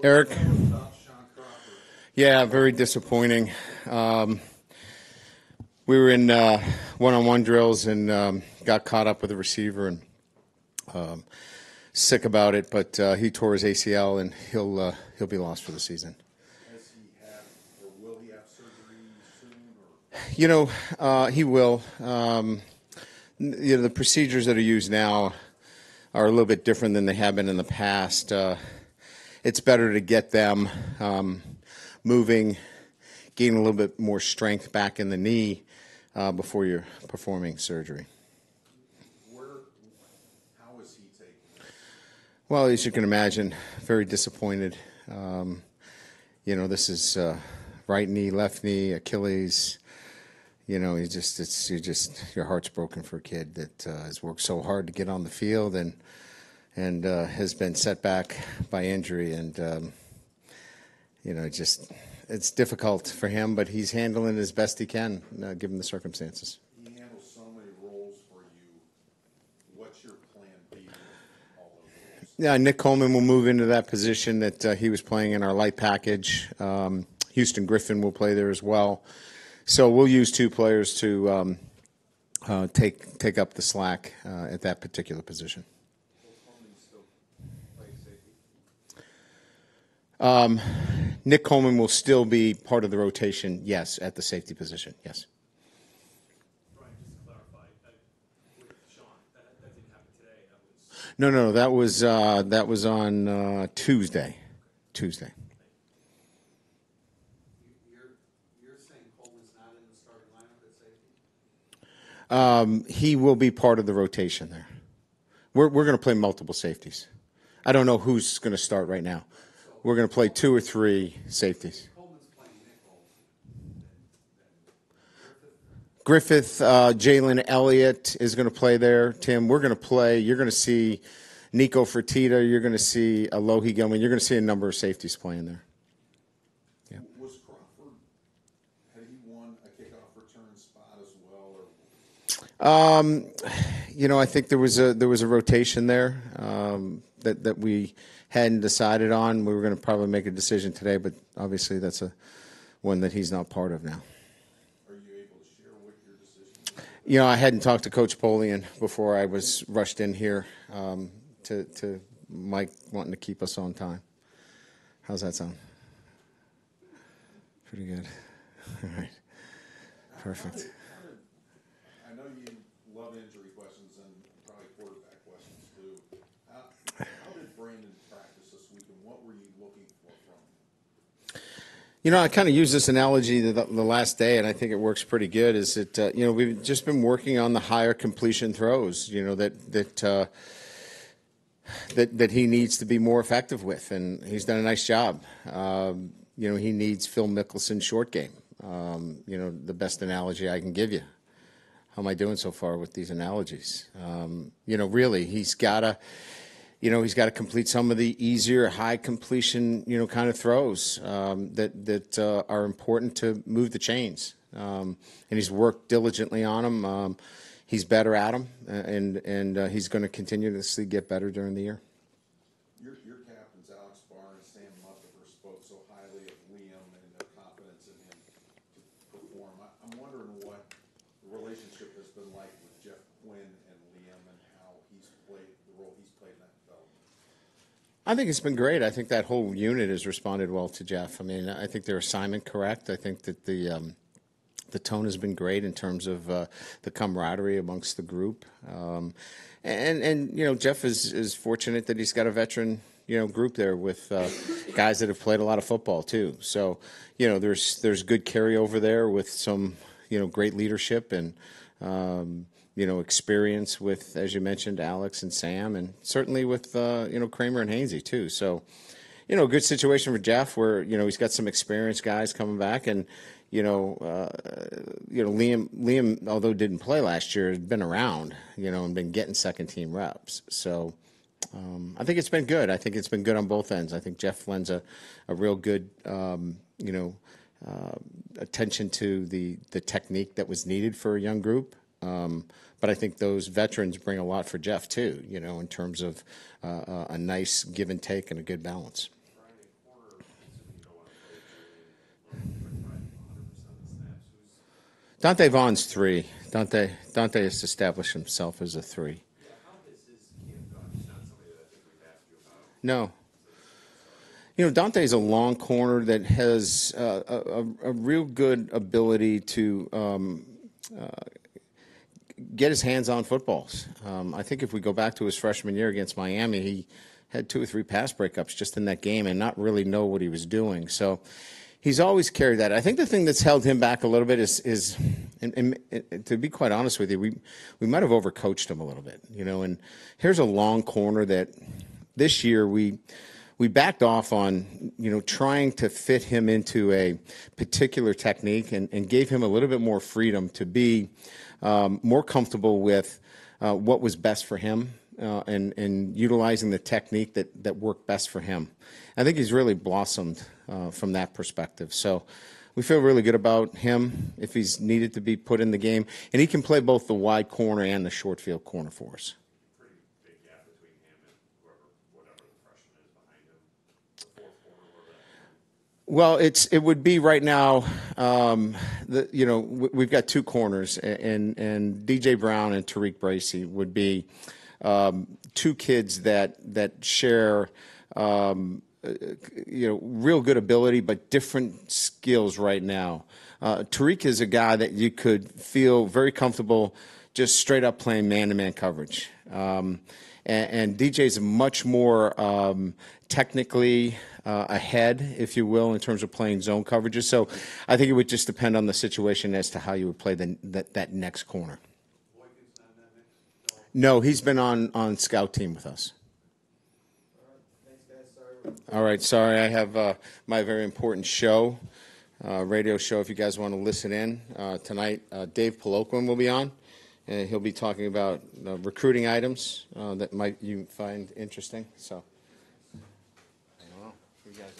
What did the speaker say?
Eric? Yeah, very disappointing. We were in one-on-one drills and got caught up with a receiver and sick about it, but he tore his ACL and he'll be lost for the season. Has he had, or will he have surgery soon? He will. The procedures that are used now are a little bit different than they have been in the past. It's better to get them moving, gain a little bit more strength back in the knee before you're performing surgery. How is he taking it? Well, as you can imagine, very disappointed. This is right knee, left knee, Achilles. Your heart's broken for a kid that has worked so hard to get on the field and has been set back by injury, and it's difficult for him, but he's handling it as best he can given the circumstances. He handles so many roles for you. What's your plan B with all those roles? Yeah, Nick Coleman will move into that position that he was playing in our light package. Houston Griffin will play there as well. So we'll use two players to take up the slack at that particular position. Nick Coleman will still be part of the rotation, yes, at the safety position, yes. Brian, just to clarify, with Sean, that didn't happen today. No, that was on Tuesday. You're saying Coleman's not in the starting lineup at safety? He will be part of the rotation there. We're going to play multiple safeties. I don't know who's going to start right now. We're going to play 2 or 3 safeties. Coleman's playing nickel. Griffith, Jalen Elliott is going to play there. Tim, we're going to play. You're going to see Nico Fertitta. You're going to see Alohi Gilman. You're going to see a number of safeties playing there. Yeah. Was Crawford, had he won a kickoff return spot as well? I think there was a rotation there that we hadn't decided on. We were going to probably make a decision today, but obviously that's one that he's not part of now. Are you able to share what your decision is? I hadn't talked to Coach Polian before I was rushed in here to Mike wanting to keep us on time. How's that sound? Pretty good. All right. Perfect. I know you love injury questions and probably quarterback questions too. How did Brandon practice this week, and what were you looking for from him? I kind of use this analogy the last day, and I think it works pretty good. Is that we've just been working on the higher completion throws, that he needs to be more effective with, and he's done a nice job. He needs Phil Mickelson's short game. The best analogy I can give you. How am I doing so far with these analogies? Really, he's got to complete some of the easier high completion, kind of throws that are important to move the chains. And he's worked diligently on them. He's better at them, and he's going to continuously get better during the year. Your captains, Alex Barr and Sam Muttifer, spoke so highly of Liam and their confidence in him to perform. I'm wondering what the relationship has been like with Jeff Quinn and Liam and how he's played the role he's played in that development. I think it's been great. I think that whole unit has responded well to Jeff. I mean, I think their assignment correct. I think that the tone has been great in terms of the camaraderie amongst the group. Jeff is fortunate that he's got a veteran, group there with guys that have played a lot of football too. So, there's good carryover there with some, great leadership and, experience with, as you mentioned, Alex and Sam, and certainly with, Kramer and Hainsey too. So, a good situation for Jeff where, he's got some experienced guys coming back, and, Liam, although didn't play last year, has been around, and been getting second team reps. So I think it's been good. I think it's been good on both ends. I think Jeff lends a real good, attention to the technique that was needed for a young group. But I think those veterans bring a lot for Jeff too, in terms of a nice give and take and a good balance. Friday, Dante Vaughn's 3. Dante has established himself as a 3. Yeah, how has his camp gone? He's not somebody that I think we've asked you about. No. You know, Dante's a long corner that has a real good ability to get his hands on footballs. I think if we go back to his freshman year against Miami, he had 2 or 3 pass breakups just in that game and not really know what he was doing. So he's always carried that. I think the thing that's held him back a little bit is and to be quite honest with you, we might have overcoached him a little bit, you know. And here's a long corner that this year we backed off on, you know, trying to fit him into a particular technique and gave him a little bit more freedom to be more comfortable with what was best for him and utilizing the technique that worked best for him. I think he's really blossomed from that perspective. So we feel really good about him if he's needed to be put in the game. And he can play both the wide corner and the short field corner for us. Pretty big gap between him and whatever the freshman is behind him. The fourth corner, where that. Well, it would be right now. We've got 2 corners, and DJ Brown and Tariq Bracy would be 2 kids that share real good ability, but different skills right now. Tariq is a guy that you could feel very comfortable just straight up playing man-to-man coverage. And DJ's much more technically ahead, if you will, in terms of playing zone coverages. So I think it would just depend on the situation as to how you would play that next corner. No, he's been on scout team with us. All right, sorry, I have my very important show, radio show, if you guys want to listen in. Tonight, Dave Poloquin will be on, and he'll be talking about recruiting items that might you find interesting. So, I don't know. You guys